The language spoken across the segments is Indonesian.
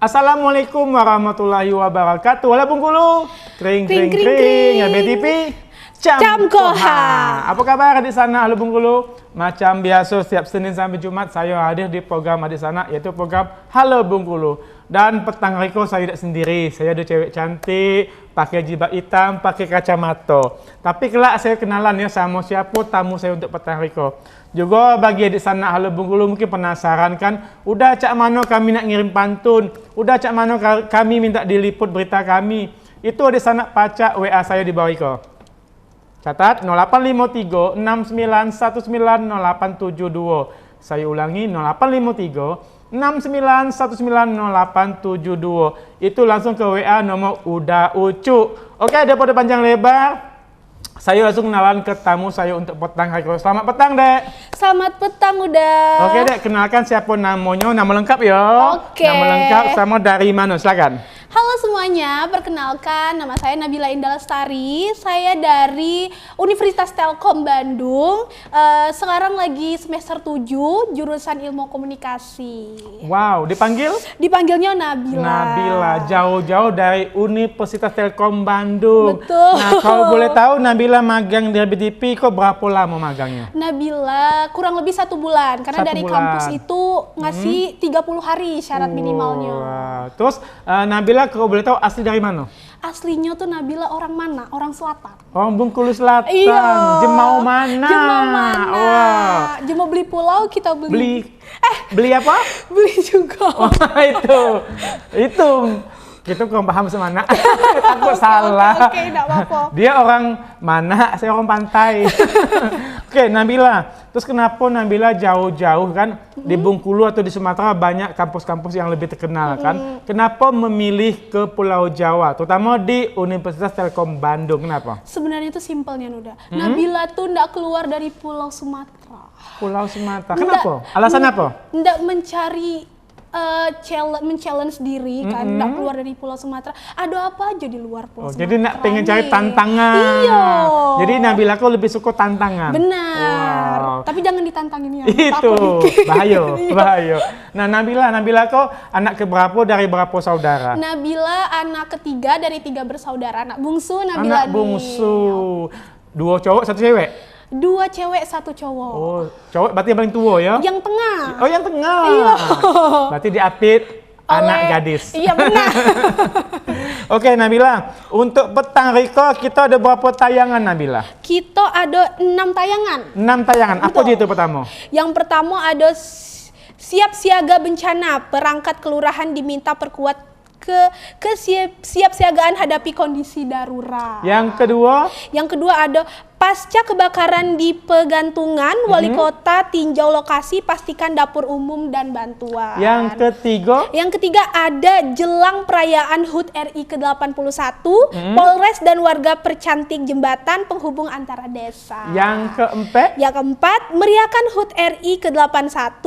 Assalamualaikum warahmatullahi wabarakatuh. Wala Bengkulu. Kring kring kring. Ya BTV. Camkoha. Apa kabar di sana, Halo Bengkulu? Macam biasa setiap Senin sampai Jumat saya hadir di program di sana, yaitu program Halo Bengkulu. Dan petang Riko saya tidak sendiri. Saya ada cewek cantik, pakai jilbab hitam, pakai kacamata. Tapi kelak saya kenalan ya sama siapa tamu saya untuk petang Riko. Juga bagi di sana Halo Bengkulu mungkin penasaran kan, udah cak mana kami nak ngirim pantun, udah cak mana kami minta diliput berita kami. Itu di sana pacak WA saya di bawah Riko. Catat 0853 69190872. Saya ulangi 0853 69190872. Itu langsung ke WA nomor Uda Ucu. Oke, daripada panjang lebar, saya langsung kenalan ke tamu saya untuk petang hari ini. Selamat petang, Dek. Selamat petang, Uda. Oke, Dek, kenalkan siapa namanya, nama lengkap ya. Oke. Nama lengkap sama dari mana, silakan. Halo semuanya, perkenalkan nama saya Nabila Indah Lestari. Saya dari Universitas Telkom Bandung. Sekarang lagi semester 7, jurusan Ilmu Komunikasi. Wow, dipanggil? Dipanggilnya Nabila. Nabila, jauh-jauh dari Universitas Telkom Bandung. Betul. Nah, kalau boleh tahu Nabila magang di BTV kok berapa lama magangnya? Nabila kurang lebih 1 bulan, karena 1 dari bulan. kampus itu ngasih 30 hari syarat minimalnya. Wow. Terus Nabila kalau boleh tahu asli dari mana? Aslinya tuh Nabila orang mana? Orang selatan. Oh, Bengkulu Selatan. Iya. Jemau mana? Jemau mana? Wow. Jemau beli pulau, kita beli. Beli apa? Beli juga. Oh, itu. Kita kurang paham semana. Takut salah. Oke, enggak apa-apa. Dia orang mana? Saya orang pantai. Oke, Nabila. Terus kenapa Nabila jauh-jauh kan di Bengkulu atau di Sumatera banyak kampus-kampus yang lebih terkenal kan? Kenapa memilih ke Pulau Jawa, terutama di Universitas Telkom Bandung? Kenapa? Sebenarnya itu simpelnya, Nuda. Nabila tuh enggak keluar dari Pulau Sumatera. Pulau Sumatera. Kenapa? Alasan apa? Enggak mencari men-challenge diri kan, enggak keluar dari Pulau Sumatera. Ada apa aja di luar Pulau Sumatera. Jadi nak pengen cari tantangan. Iya. Jadi Nabila kok lebih suka tantangan. Benar. Wow. Tapi jangan ditantangin ya. Itu bahaya. Nah, Nabila kok anak keberapa dari berapa saudara? Nabila anak ketiga dari 3 bersaudara. Anak bungsu Nabila Anak bungsu. 2 cowok, 1 cewek? 2 cewek, 1 cowok. Oh, cowok berarti yang paling tua ya? Yang tengah. Oh, yang tengah. Iya. Berarti diapit anak gadis. Iya, benar. Oke, Nabila. Untuk petang Riko kita ada berapa tayangan, Nabila? Kita ada 6 tayangan. 6 tayangan. Apa Betul. aja itu pertama? Yang pertama ada siap siaga bencana. Perangkat kelurahan diminta perkuat kesiapsiagaan hadapi kondisi darurat. Yang kedua? Yang kedua ada pasca kebakaran di Pegantungan, Wali Kota tinjau lokasi, pastikan dapur umum dan bantuan. Yang ketiga? Yang ketiga ada jelang perayaan HUT RI ke-81, Polres dan warga percantik jembatan penghubung antara desa. Yang keempat? Yang keempat, meriahkan HUT RI ke-81,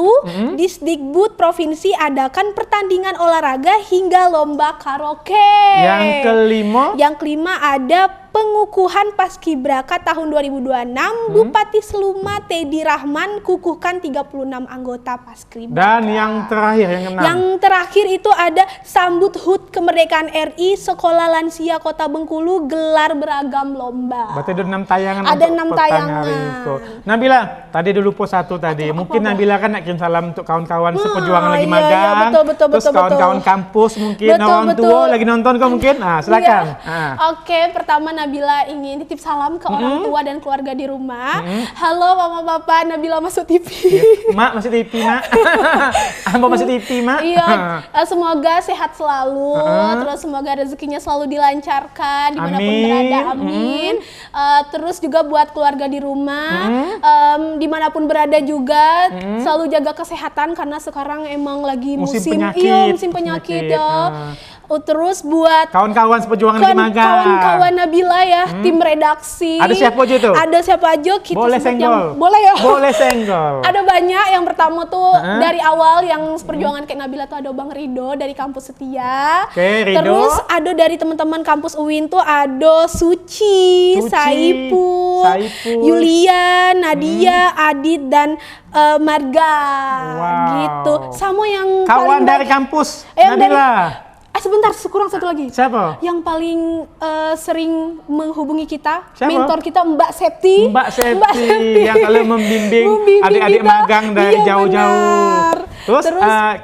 Disdikbud Provinsi adakan pertandingan olahraga hingga lomba karaoke. Yang kelima? Yang kelima ada pengukuhan Paskibraka tahun 2026, Bupati Seluma Teddy Rahman kukuhkan 36 anggota Paskibraka. Dan yang terakhir, yang keenam? Yang terakhir itu ada sambut HUT kemerdekaan RI, Sekolah Lansia Kota Bengkulu gelar beragam lomba. Berarti ada 6 tayangan. Ada untuk 6 petang tayangan. hari itu. Nabila, tadi dulu lupa satu tadi. Mungkin Nabila kan nak kirim salam untuk kawan-kawan seperjuangan lagi iya, magang. betul, Terus kawan-kawan kampus mungkin, orang tua lagi nonton kok mungkin. Nah, silakan. Iya. Oke, pertama Nabila ingin titip salam ke orang tua dan keluarga di rumah. Halo Mama Papa, Nabila masuk TV. Mak masih TV, Mak. Ambo masih TV, Mak. Iya, semoga sehat selalu, terus semoga rezekinya selalu dilancarkan dimanapun berada, amin. Terus juga buat keluarga di rumah, dimanapun berada juga selalu jaga kesehatan karena sekarang emang lagi musim penyakit ya. Terus buat kawan-kawan seperjuangan di Magang. Kawan-kawan Nabila ya, tim redaksi. Ada siapa aja tuh? Ada siapa aja? Kita Boleh sebut senggol. Boleh ya? Boleh senggol. Ada banyak. Yang pertama tuh dari awal yang seperjuangan kayak Nabila tuh ada Bang Rido dari kampus Setia. Oke, Rido. Terus ada dari teman-teman kampus UIN tuh ada Suci, Saipul, Yulian, Nadia, Adit dan Marga. Gitu. Sama yang kawan dari kampus Nabila. Sebentar, kurang satu lagi. Siapa? Yang paling sering menghubungi kita, siapa? Mentor kita Mbak Septi. Mbak Septi yang selalu membimbing adik-adik magang dari jauh-jauh. Terus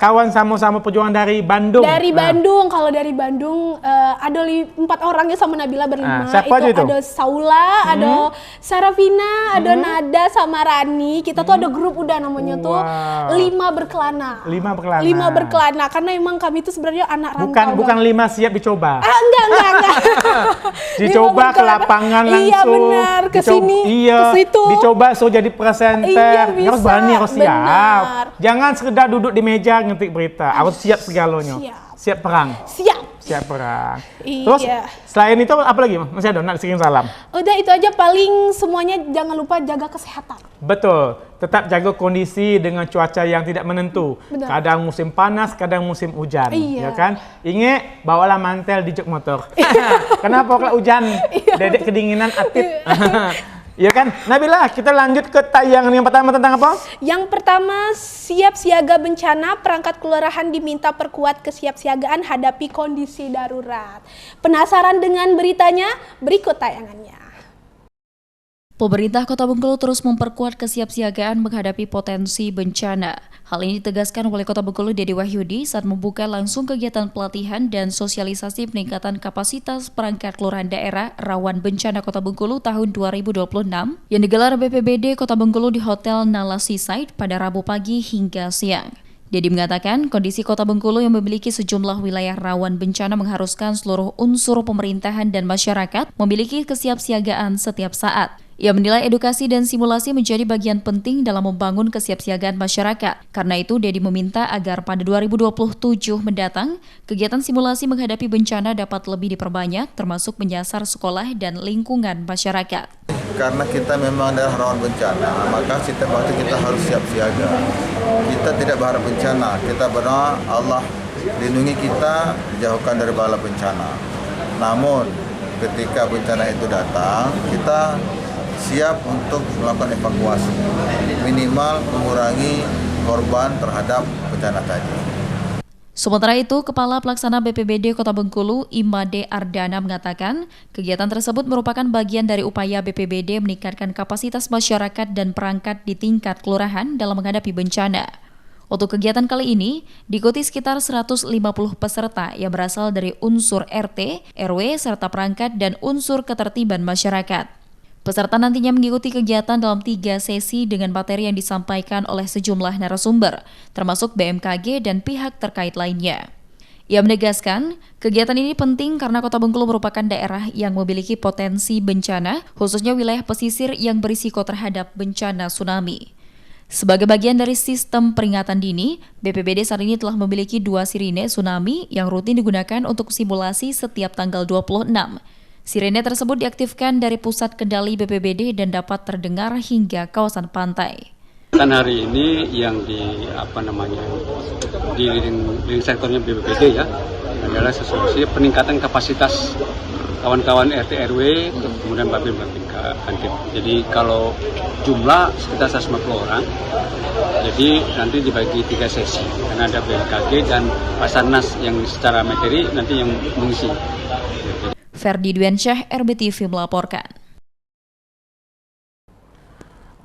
kawan sama-sama perjuangan dari Bandung. Dari Bandung, kalau dari Bandung ada 4 orang ya sama Nabila berlima. Siapa aja itu? Ada Saula, ada Sarafina, ada Nada sama Rani. Kita tuh ada grup udah namanya tuh 5 berkelana. 5 berkelana. 5 berkelana karena emang kami itu sebenarnya anak rantau. Bukan 5 siap dicoba. Enggak. Dicoba ke lapangan langsung. Iya benar, ke sini, ke situ. Dicoba so jadi presenter. Iya, harus berani, harus siap. Benar. Jangan sekedar duduk di meja ngetik berita. Harus siap segalanya. Siap perang. Siap perang. Terus selain itu apa lagi? Masih ada nak kirim salam? Udah itu aja, paling semuanya jangan lupa jaga kesehatan. Betul. Tetap jaga kondisi dengan cuaca yang tidak menentu. Benar. Kadang musim panas, kadang musim hujan. Iya. Ya kan? Ingat, bawalah mantel di jok motor. Kenapa kalau hujan? Dedek kedinginan atip. Ya kan? Nabila, kita lanjut ke tayangan yang pertama tentang apa? Yang pertama, siap siaga bencana, perangkat kelurahan diminta perkuat kesiapsiagaan hadapi kondisi darurat. Penasaran dengan beritanya? Berikut tayangannya. Pemerintah Kota Bengkulu terus memperkuat kesiapsiagaan menghadapi potensi bencana. Hal ini ditegaskan Wali Kota Bengkulu Dedi Wahyudi saat membuka langsung kegiatan pelatihan dan sosialisasi peningkatan kapasitas perangkat kelurahan daerah rawan bencana Kota Bengkulu tahun 2026 yang digelar BPBD Kota Bengkulu di Hotel Nala Seaside pada Rabu pagi hingga siang. Dedi mengatakan kondisi Kota Bengkulu yang memiliki sejumlah wilayah rawan bencana mengharuskan seluruh unsur pemerintahan dan masyarakat memiliki kesiapsiagaan setiap saat. Ia menilai edukasi dan simulasi menjadi bagian penting dalam membangun kesiapsiagaan masyarakat. Karena itu, Dedi meminta agar pada 2027 mendatang, kegiatan simulasi menghadapi bencana dapat lebih diperbanyak, termasuk menyasar sekolah dan lingkungan masyarakat. Karena kita memang daerah rawan bencana, maka setiap waktu kita harus siap siaga. Kita tidak berharap bencana, kita berdoa Allah lindungi kita, jauhkan dari bala bencana. Namun, ketika bencana itu datang, kita siap untuk melakukan evakuasi, minimal mengurangi korban terhadap bencana tadi. Sementara itu, Kepala Pelaksana BPBD Kota Bengkulu, Imade Ardana mengatakan, kegiatan tersebut merupakan bagian dari upaya BPBD meningkatkan kapasitas masyarakat dan perangkat di tingkat kelurahan dalam menghadapi bencana. Untuk kegiatan kali ini, diikuti sekitar 150 peserta yang berasal dari unsur RT, RW, serta perangkat dan unsur ketertiban masyarakat. Peserta nantinya mengikuti kegiatan dalam 3 sesi dengan materi yang disampaikan oleh sejumlah narasumber, termasuk BMKG dan pihak terkait lainnya. Ia menegaskan, kegiatan ini penting karena Kota Bengkulu merupakan daerah yang memiliki potensi bencana, khususnya wilayah pesisir yang berisiko terhadap bencana tsunami. Sebagai bagian dari sistem peringatan dini, BPBD saat ini telah memiliki 2 sirine tsunami yang rutin digunakan untuk simulasi setiap tanggal 26. Sirene tersebut diaktifkan dari pusat kendali BPBD dan dapat terdengar hingga kawasan pantai. Kan hari ini yang di lini sektornya BPBD ya adalah solusi peningkatan kapasitas kawan-kawan RT RW kemudian Babin Kantin. Jadi kalau jumlah sekitar 150 orang, jadi nanti dibagi 3 sesi karena ada BMKG dan Basarnas yang secara materi nanti yang mengisi. Ferdi Dwiansyah, RBTV melaporkan.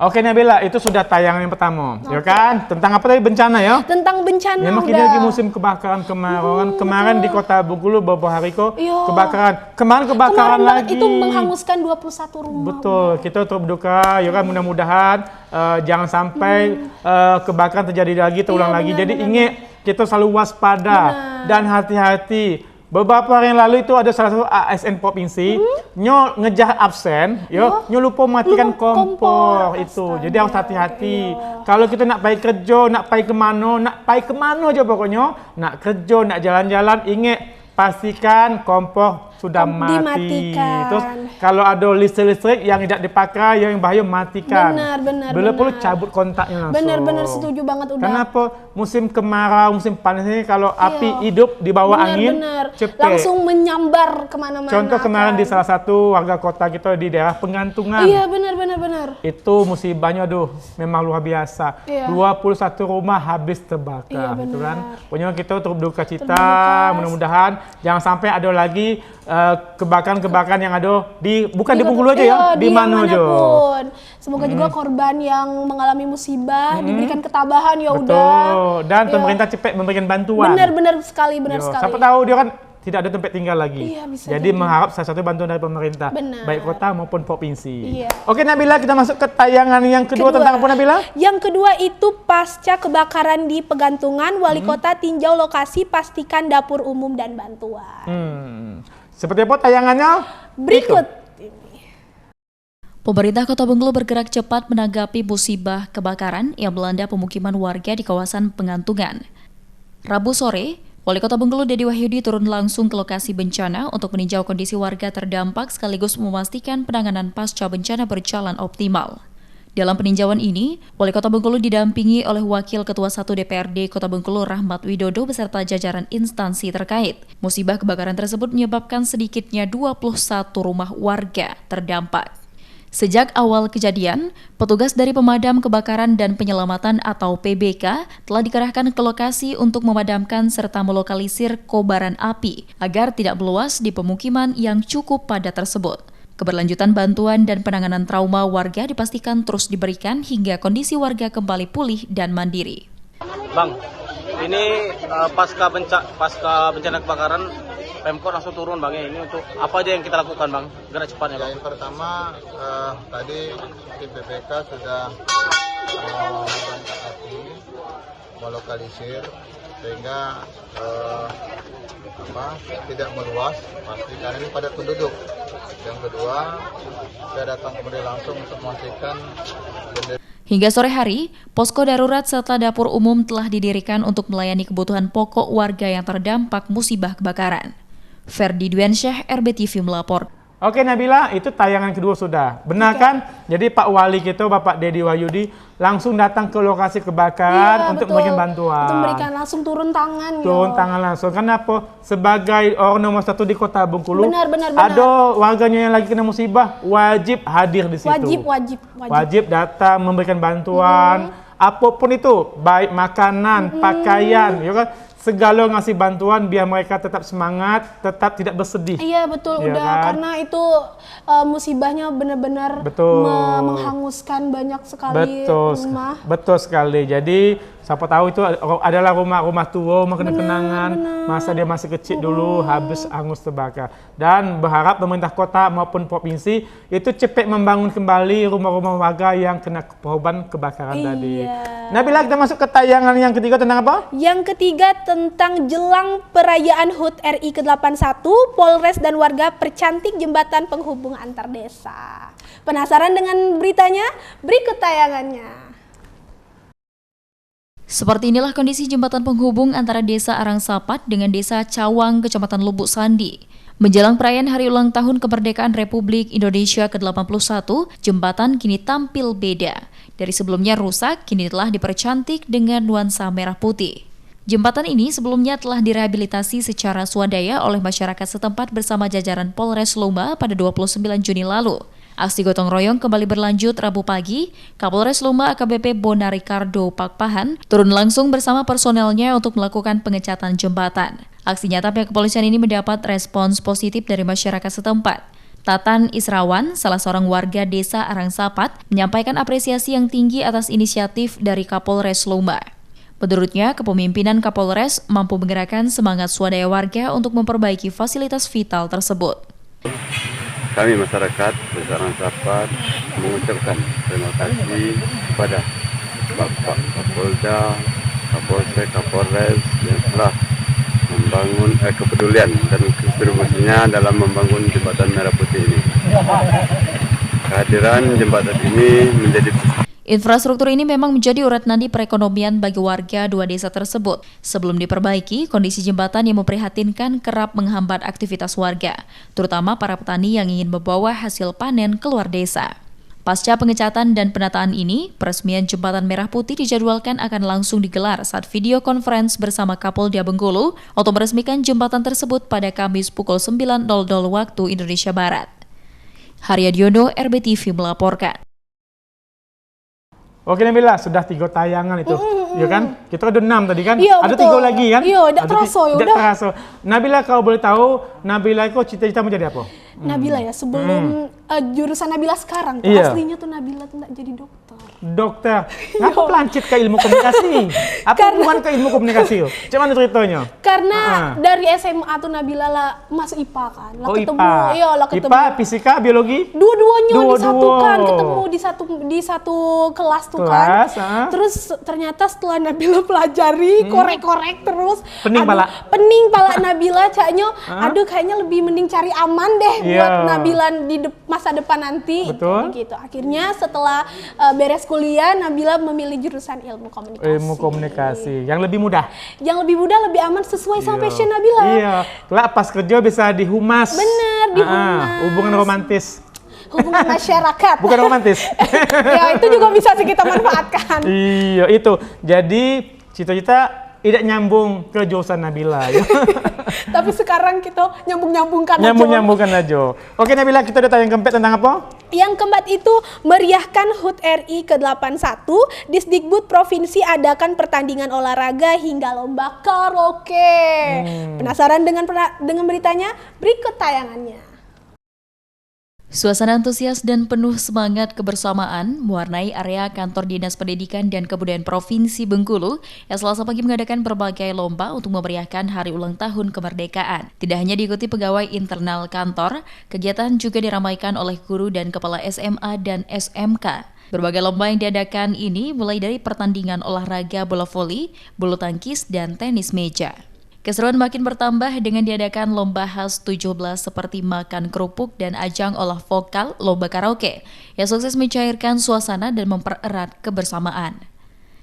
Oke Nabila, itu sudah tayangan yang pertama, ya kan? Tentang apa tadi? Bencana ya? Tentang bencana. Memang kita lagi musim kebakaran kemarin di Kota Bengkulu beberapa hari kok kebakaran. Kemarin lagi. Itu menghanguskan 21 rumah. Betul, kita turut berduka, ya kan? Mudah-mudahan jangan sampai kebakaran terjadi lagi, terulang lagi. Jadi ingat, kita selalu waspada dan hati-hati. Beberapa hari yang lalu itu ada salah satu ASN provinsi, nyo ngejah absen, nyo lupa matikan kompor itu. Jadi harus hati-hati. Kalau kita nak pergi kerja, nak pergi ke mana aja pokoknya, nak kerja, nak jalan-jalan, ingat pastikan kompor sudah mati. Dimatikan. Terus kalau ada listrik yang tidak dipakai yang bahaya matikan. Benar. Bila perlu cabut kontaknya langsung. Benar, setuju banget udah. Kenapa musim kemarau, musim panas ini kalau api hidup di bawah angin cepat. Langsung menyambar kemana-mana. Contoh kemarin di salah satu warga kota kita di daerah Pengantungan. Iya benar. Itu musibahnya memang luar biasa. Iya. 21 rumah habis terbakar. Iya, Gitu kan. benar. Pokoknya kita turut berduka cita. Terima Mudah-mudahan jangan sampai ada lagi kebakaran-kebakaran yang ada bukan di Bengkulu aja ya, di mana aja. Semoga juga korban yang mengalami musibah diberikan ketabahan ya Betul. udah. Dan pemerintah cepat memberikan bantuan. Benar sekali. Siapa tahu dia kan tidak ada tempat tinggal lagi. Iya, bisa jadi mengharap salah satu bantuan dari pemerintah, Benar. baik kota maupun provinsi. Iya. Oke Nabila, kita masuk ke tayangan yang kedua tentang apa Nabila? Yang kedua itu pasca kebakaran di Pegantungan, Wali Kota tinjau lokasi, pastikan dapur umum dan bantuan. Seperti apa tayangannya? Berikut. Pemerintah Kota Bengkulu bergerak cepat menanggapi musibah kebakaran yang melanda pemukiman warga di kawasan Pengantungan. Rabu sore, Wali Kota Bengkulu Dedi Wahyudi turun langsung ke lokasi bencana untuk meninjau kondisi warga terdampak sekaligus memastikan penanganan pasca bencana berjalan optimal. Dalam peninjauan ini, Wali Kota Bengkulu didampingi oleh Wakil Ketua 1 DPRD Kota Bengkulu Rahmat Widodo beserta jajaran instansi terkait. Musibah kebakaran tersebut menyebabkan sedikitnya 21 rumah warga terdampak. Sejak awal kejadian, petugas dari Pemadam Kebakaran dan Penyelamatan atau PBK telah dikerahkan ke lokasi untuk memadamkan serta melokalisir kobaran api agar tidak meluas di pemukiman yang cukup padat tersebut. Keberlanjutan bantuan dan penanganan trauma warga dipastikan terus diberikan hingga kondisi warga kembali pulih dan mandiri. Bang, ini pasca bencana kebakaran, Pemkot langsung turun Bang ya. Ini untuk apa aja yang kita lakukan Bang? Gerak cepatnya Bang. Yang pertama tadi tim PPK sudah mengangkat api, melokalisir sehingga tidak meluas pasti karena ini padat penduduk. Yang kedua, saya datang kemudian langsung untuk memastikan Hingga sore hari, posko darurat serta dapur umum telah didirikan untuk melayani kebutuhan pokok warga yang terdampak musibah kebakaran. Ferdi Dwiansyah, RBTV melapor. Oke Nabila, itu tayangan kedua sudah. Benar kan? Jadi Pak Wali kita, Bapak Dedi Wahyudi, langsung datang ke lokasi kebakaran untuk memberikan bantuan. Untuk memberikan langsung turun tangan. Turun tangan langsung. Kenapa? Sebagai orang nomor 1 di Kota Bengkulu, Benar. ada warganya yang lagi kena musibah, wajib hadir di situ. Wajib datang memberikan bantuan. Apapun itu, baik makanan, pakaian, ya kan? Segala ngasih bantuan biar mereka tetap semangat, tetap tidak bersedih. Iya betul, Ya udah kan? karena itu musibahnya benar-benar menghanguskan banyak sekali rumah. Betul sekali. Jadi siapa tahu itu adalah rumah tua, rumah kenangan, masa dia masih kecil dulu habis hangus terbakar. Dan berharap pemerintah kota maupun provinsi itu cepat membangun kembali rumah-rumah warga yang kena korban kebakaran tadi. Nabila, kita masuk ke tayangan yang ketiga tentang apa? Yang ketiga tentang jelang perayaan HUT RI ke-81, Polres dan warga percantik jembatan penghubung antar desa. Penasaran dengan beritanya? Berikut tayangannya. Seperti inilah kondisi jembatan penghubung antara Desa Arangsapat dengan Desa Cawang, Kecamatan Lubuk Sandi. Menjelang perayaan Hari Ulang Tahun Kemerdekaan Republik Indonesia ke-81, jembatan kini tampil beda. Dari sebelumnya rusak, kini telah dipercantik dengan nuansa merah putih. Jembatan ini sebelumnya telah direhabilitasi secara swadaya oleh masyarakat setempat bersama jajaran Polres Lomba pada 29 Juni lalu. Aksi gotong royong kembali berlanjut Rabu pagi. Kapolres Lomba AKBP Bona Ricardo Pakpahan turun langsung bersama personelnya untuk melakukan pengecatan jembatan. Aksi nyata pihak kepolisian ini mendapat respons positif dari masyarakat setempat. Tatan Israwan, salah seorang warga desa Arangsapat, menyampaikan apresiasi yang tinggi atas inisiatif dari Kapolres Lomba. Menurutnya, kepemimpinan Kapolres mampu menggerakkan semangat swadaya warga untuk memperbaiki fasilitas vital tersebut. Kami masyarakat Desa Arangsapat mengucapkan terima kasih kepada Bapak Kapolda, Kapolsek, Kapolres yang telah membangun kepedulian dan kontribusinya dalam membangun jembatan merah putih ini. Kehadiran jembatan ini menjadi Infrastruktur ini memang menjadi urat nadi perekonomian bagi warga dua desa tersebut. Sebelum diperbaiki, kondisi jembatan yang memprihatinkan kerap menghambat aktivitas warga, terutama para petani yang ingin membawa hasil panen keluar desa. Pasca pengecatan dan penataan ini, peresmian Jembatan Merah Putih dijadwalkan akan langsung digelar saat video conference bersama Kapolda Bengkulu untuk meresmikan jembatan tersebut pada Kamis pukul 9.00 waktu Indonesia Barat. Haryadiono, RBTV melaporkan. Oke Nabila, sudah 3 tayangan itu, ya kan? Kita ada 6 tadi kan? Iya, ada betul. 3 lagi kan? Iya, udah terasa ya udah. Terasa. Nabila, kalau boleh tahu, Nabila itu cita-cita mau jadi apa? Nabila ya, sebelum jurusan Nabila sekarang tuh, Iya. aslinya tuh Nabila tuh nggak jadi dokter. Dokter. Ngapa pelancit ke ilmu komunikasi? Apa hubungan ke ilmu komunikasi? Cuman ceritanya. Karena dari SMA tuh Nabila lah masuk IPA kan. Lah Oh, ketemu, IPA. iya lah ketemu. IPA, fisika, biologi? Dua-duanya Dua-dua. disatukan, ketemu di satu kelas tuh Kelas, kan. Terus ternyata setelah Nabila pelajari, korek-korek terus. Pening aduh, pala. Pening pala Nabila, caknya, aduh kayaknya lebih mending cari aman deh Iya. buat Nabila di masa depan nanti. Betul. Gitu. Akhirnya setelah beres kuliah, Nabila memilih jurusan ilmu komunikasi. Ilmu komunikasi. Yang lebih mudah. Yang lebih mudah, lebih aman sesuai sama passion Nabila. Iya. Lah pas kerja bisa dihumas. Bener, dihumas. Hubungan romantis. Hubungan masyarakat. Bukan romantis. Ya itu juga bisa sih kita manfaatkan. Iya, itu. Jadi cita-cita tidak nyambung ke jurusan Nabila. Ya. Tapi sekarang kita nyambung-nyambungkan aja. Nyambung-nyambungkan aja. Oke Nabila, kita udah tayang keempat tentang apa? Yang keempat itu meriahkan HUT RI ke-81, Disdikbud Provinsi adakan pertandingan olahraga hingga lomba karaoke. Penasaran dengan beritanya? Berikut tayangannya. Suasana antusias dan penuh semangat kebersamaan mewarnai area kantor Dinas Pendidikan dan Kebudayaan Provinsi Bengkulu yang Selasa pagi mengadakan berbagai lomba untuk memeriahkan hari ulang tahun kemerdekaan. Tidak hanya diikuti pegawai internal kantor, kegiatan juga diramaikan oleh guru dan kepala SMA dan SMK. Berbagai lomba yang diadakan ini mulai dari pertandingan olahraga bola voli, bulu tangkis, dan tenis meja. Keseruan makin bertambah dengan diadakan lomba khas 17 seperti makan kerupuk dan ajang olah vokal lomba karaoke yang sukses mencairkan suasana dan mempererat kebersamaan.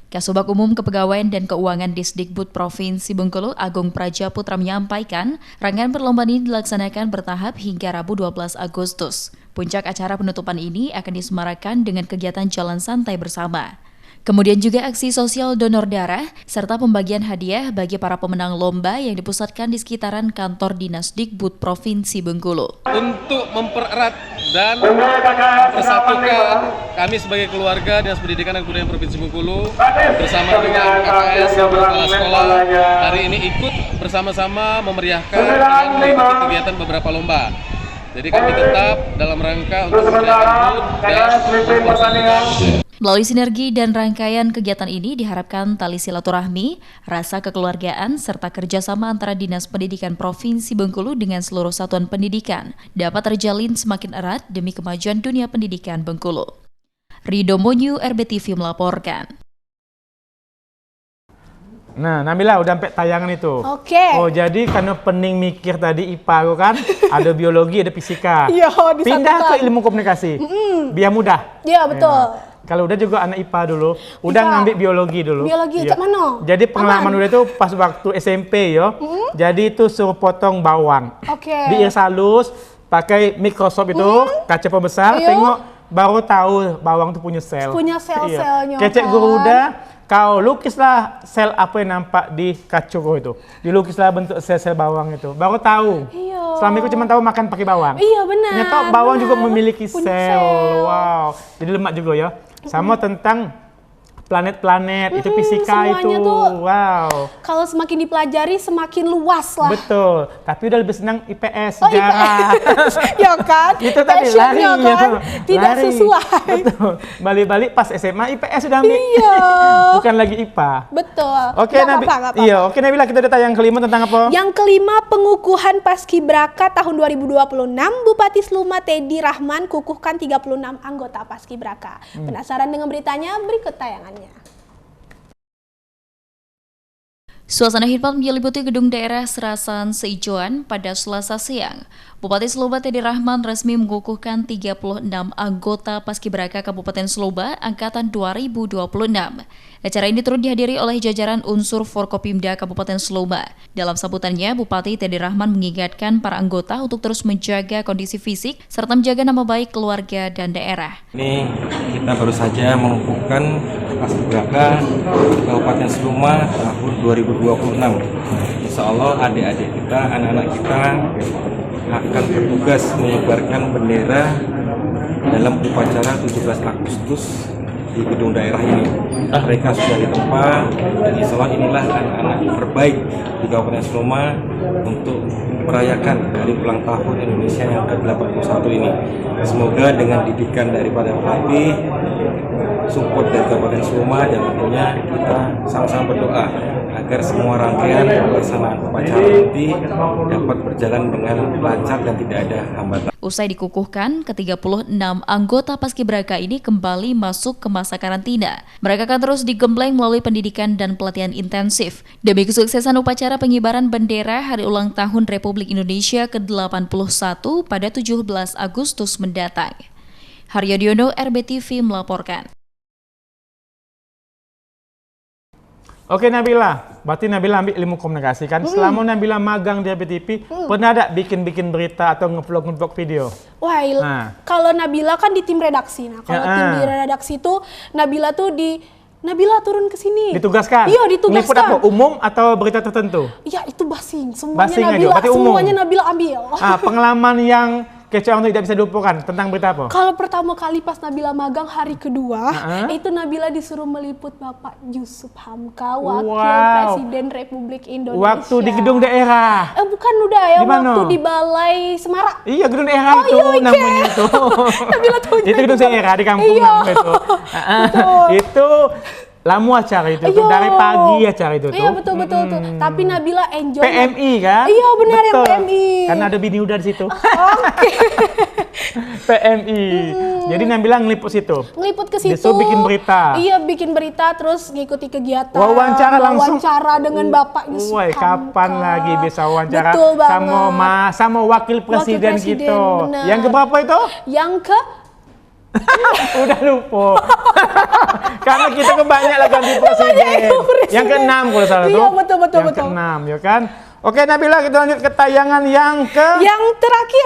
Kasubag Umum Kepegawaian dan Keuangan Disdikbud Provinsi Bengkulu Agung Prajaputra menyampaikan rangkaian perlombaan ini dilaksanakan bertahap hingga Rabu 12 Agustus. Puncak acara penutupan ini akan disemarakan dengan kegiatan jalan santai bersama. Kemudian juga aksi sosial donor darah, serta pembagian hadiah bagi para pemenang lomba yang dipusatkan di sekitaran kantor Dinas Dikbud Provinsi Bengkulu. Untuk mempererat dan persatukan kami sebagai keluarga Dinas Pendidikan dan Kebudayaan Provinsi Bengkulu bersama dengan KKS dan kepala sekolah hari ini ikut bersama-sama memeriahkan dengan mengikuti kegiatan beberapa lomba. Jadi kami tetap dalam rangka untuk memeriahkan dan mempersatukan. Melalui sinergi dan rangkaian kegiatan ini diharapkan tali silaturahmi, rasa kekeluargaan, serta kerjasama antara Dinas Pendidikan Provinsi Bengkulu dengan seluruh satuan pendidikan dapat terjalin semakin erat demi kemajuan dunia pendidikan Bengkulu. Rido Monyu, RBTV melaporkan. Nah, Nabila udah sampai tayangan itu. Oke. Oh, jadi karena pening mikir tadi IPA aku kan, ada biologi, ada fisika. Iya, disatukan. Pindah ke ilmu komunikasi. Biar mudah. Iya, betul. Ya. Kalau udah juga anak IPA dulu, udah IPA. ngambil biologi dulu. Biologi, Iya. cak mana? Jadi pengalaman Aman. udah itu pas waktu SMP yo. Jadi itu suruh potong bawang. Oke. Diiris halus, pakai Microsoft itu, kaca pembesar, Iya. tengok baru tahu bawang itu punya sel. Punya sel-selnya, Kecek kan? guru udah, kau lukislah sel apa yang nampak di kacuk itu. Dilukislah bentuk sel-sel bawang itu. Baru tahu. Iya. Selama itu cuma tahu makan pakai bawang. Iya, benar. Ternyata bawang juga benar. memiliki Punya sel. Wow. Jadi lemak juga ya. Sama tentang planet-planet, itu fisika semuanya itu. tuh. Wow. Kalau semakin dipelajari semakin luas lah. Betul. Tapi udah lebih senang IPS, Oh, sejarah. IPS. Ya kan? Itu tadi lari Passionnya ya. kan? Tidak Lari. sesuai. Betul. Balik-balik pas SMA IPS sudah ambil. Iya. Bukan lagi IPA. Betul. Oke, Nggak Nabi. apa-apa, nggak apa-apa. Iya, oke Nabila, kita udah tayang kelima tentang apa? Yang kelima, pengukuhan Paskibraka tahun 2026, Bupati Sluma Teddy Rahman kukuhkan 36 anggota Paskibraka. Penasaran dengan beritanya? Berikut tayangannya. Suasana hikmat menyelimuti gedung daerah Serasan Seijoan pada Selasa siang. Bupati Seloba Teddy Rahman resmi mengukuhkan 36 anggota Paskibraka Kabupaten Seloba angkatan 2026. Acara ini turut dihadiri oleh jajaran unsur Forkopimda Kabupaten Seloba. Dalam sambutannya, Bupati Teddy Rahman mengingatkan para anggota untuk terus menjaga kondisi fisik serta menjaga nama baik keluarga dan daerah. Ini kita baru saja mengukuhkan Paskibraka Kabupaten Seloba tahun 2026. Insya Allah adik-adik kita, anak-anak kita akan bertugas mengibarkan bendera dalam upacara 17 Agustus di gedung daerah ini. Mereka sudah ditempa dan insya Allah inilah anak-anak terbaik di Kabupaten Seloba untuk merayakan hari ulang tahun Indonesia yang ke-81 ini. Semoga dengan didikan daripada pelatih, support dari Kabupaten Seloba, dan tentunya kita sama-sama berdoa agar semua rangkaian pelaksanaan upacara nanti dapat berjalan dengan lancar dan tidak ada hambatan. Usai dikukuhkan, ke-36 anggota Paskibraka ini kembali masuk ke masa karantina. Mereka akan terus digembleng melalui pendidikan dan pelatihan intensif demi kesuksesan upacara pengibaran bendera Hari Ulang Tahun Republik Indonesia ke-81 pada 17 Agustus mendatang. Haryadiono, RBTV melaporkan. Oke Nabila, berarti Nabila ambil ilmu komunikasi kan? Selama Nabila magang di RBTV, pernah ada bikin berita atau ngevlog video? Wah, kalau Nabila kan di tim redaksi. Nah, kalau tim di redaksi itu Nabila turun ke sini. Ditugaskan? Iya, ditugaskan. Liput apa? Umum atau berita tertentu? Iya, itu basing. Semuanya Basing Nabila, aja, semuanya Nabila ambil. Pengalaman yang kecewa untuk tidak bisa dilupakan tentang berita apa? Kalau pertama kali pas Nabila magang hari kedua, itu Nabila disuruh meliput Bapak Yusuf Hamka, Wakil Presiden Republik Indonesia. Waktu di gedung daerah? Bukan udah ya, waktu di Balai Semarak. Iya, gedung daerah itu namanya itu. Nabila tahunya itu gedung daerah di kampung namanya itu. Itu lama acara itu tuh, dari pagi acara itu tuh. Iya, betul. Tapi Nabila enjoy. PMI kan? Iya, benar, yang PMI. Karena ada bini udah di situ. Oke. PMI. Jadi Nabila ngeliput situ. Ngeliput ke situ. Disuruh bikin berita. Iya, bikin berita terus ngikuti kegiatan. Wawancara langsung. Wawancara dengan Bapak Yusuf Hamka. Kapan lagi bisa wawancara sama wakil presiden gitu. Bener. Yang keberapa itu? Yang ke udah lupa. Karena kita kebanyakan ganti presiden. Yang ke-6 kalau salah tuh. Iya, betul. Yang ke-6 ya kan. Oke Nabila, kita lanjut ke tayangan yang terakhir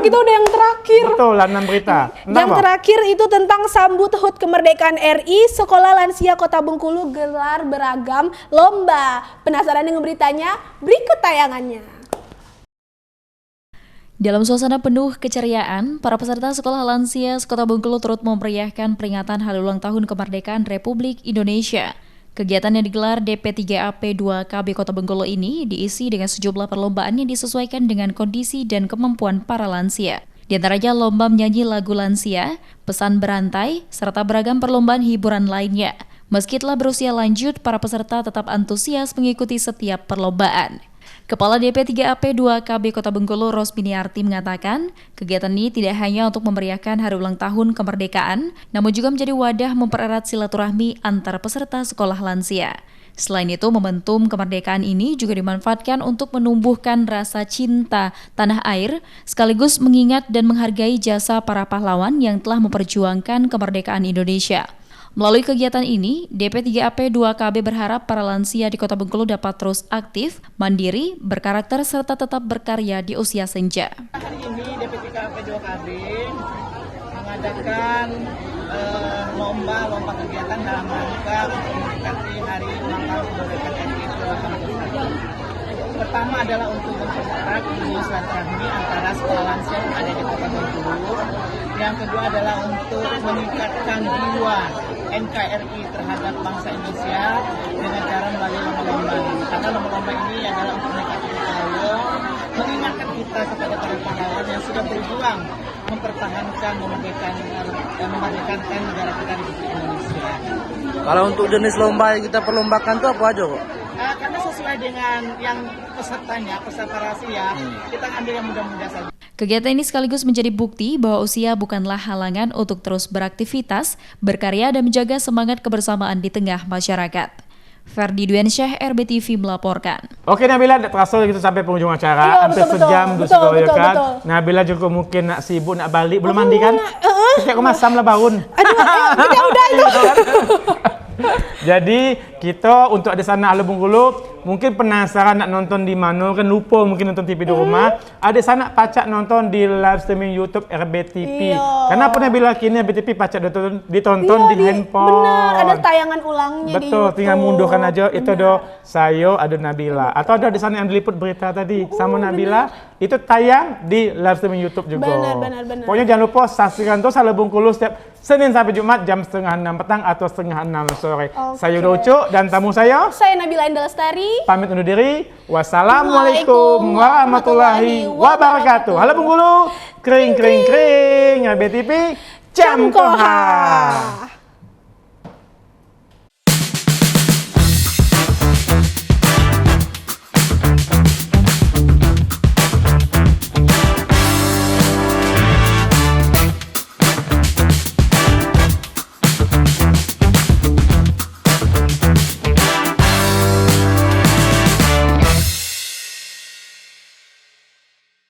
kita udah yang terakhir. Betul, 6 berita. Yang terakhir itu tentang sambut HUT kemerdekaan RI, Sekolah Lansia Kota Bengkulu gelar beragam lomba. Penasaran dengan beritanya? Berikut tayangannya. Dalam suasana penuh keceriaan, para peserta Sekolah Lansia Kota Bengkulu turut memeriahkan peringatan Hari Ulang Tahun Kemerdekaan Republik Indonesia. Kegiatan yang digelar DP3AP 2KB Kota Bengkulu ini diisi dengan sejumlah perlombaan yang disesuaikan dengan kondisi dan kemampuan para lansia. Di antaranya lomba menyanyi lagu lansia, pesan berantai, serta beragam perlombaan hiburan lainnya. Meski telah berusia lanjut, para peserta tetap antusias mengikuti setiap perlombaan. Kepala DP3AP 2KB Kota Bengkulu Rosminiarti mengatakan, kegiatan ini tidak hanya untuk memeriahkan Hari Ulang Tahun Kemerdekaan, namun juga menjadi wadah mempererat silaturahmi antar peserta sekolah lansia. Selain itu, momentum kemerdekaan ini juga dimanfaatkan untuk menumbuhkan rasa cinta tanah air, sekaligus mengingat dan menghargai jasa para pahlawan yang telah memperjuangkan kemerdekaan Indonesia. Melalui kegiatan ini, DP3AP 2KB berharap para lansia di Kota Bengkulu dapat terus aktif, mandiri, berkarakter, serta tetap berkarya di usia senja. Hari ini DP3AP 2KB mengadakan lomba kegiatan dalam rangka memperingati Hari Ulang Tahun Kemerdekaan RI ke-81. Pertama adalah untuk mempererat silaturahmi antara sekolah lansia yang ada di Kota Bengkulu. Yang kedua adalah untuk meningkatkan jiwa NKRI terhadap bangsa Indonesia dengan cara melalui lomba-lomba ini. Karena lomba-lomba ini adalah untuk meningkatkan pahlawan, mengingatkan kita kepada para pahlawan yang sudah berjuang mempertahankan memerdekakan negara kita di Indonesia. Kalau untuk jenis lomba yang kita perlombakan itu apa aja kok? Karena sesuai dengan yang peserta rahasia, kita ambil yang mudah-mudah saja. Kegiatan ini sekaligus menjadi bukti bahwa usia bukanlah halangan untuk terus beraktivitas, berkarya, dan menjaga semangat kebersamaan di tengah masyarakat. Ferdi Duensyah, RBTV melaporkan. Oke Nabila, terasa kita sampai penghujung acara. Iya, Hampir betul, sejam betul, sudah betul, ya kan. betul. Nabila juga mungkin nak sibuk nak balik, belum mandi kan? Kayak aku masam lah bangun. Aduh, udah itu. Jadi kita untuk ada sana Halo Bengkulu mungkin penasaran nak nonton di mana kan, lupa mungkin nonton TV di rumah. Ada sana pacak nonton di live streaming YouTube RBTV. Iya. Kenapa Nabila kini RBTV pacak ditonton di handphone? Benar, ada tayangan ulangnya di Betul, YouTube. tinggal mundurkan aja. Itu ada saya, ada Nabila. Atau ada di sana yang diliput berita tadi sama Nabila. Itu tayang di live streaming YouTube juga. Benar. Pokoknya jangan lupa saksikan terus Halo Bengkulu setiap Senin sampai Jumat jam 5:30 petang atau 5:30 sore. Saya Uda Ucuk dan tamu saya Nabila Indah Lestari. pamit undur diri. Wassalamualaikum warahmatullahi wabarakatuh. Halo Bengkulu, kring RBTV Jam Koha.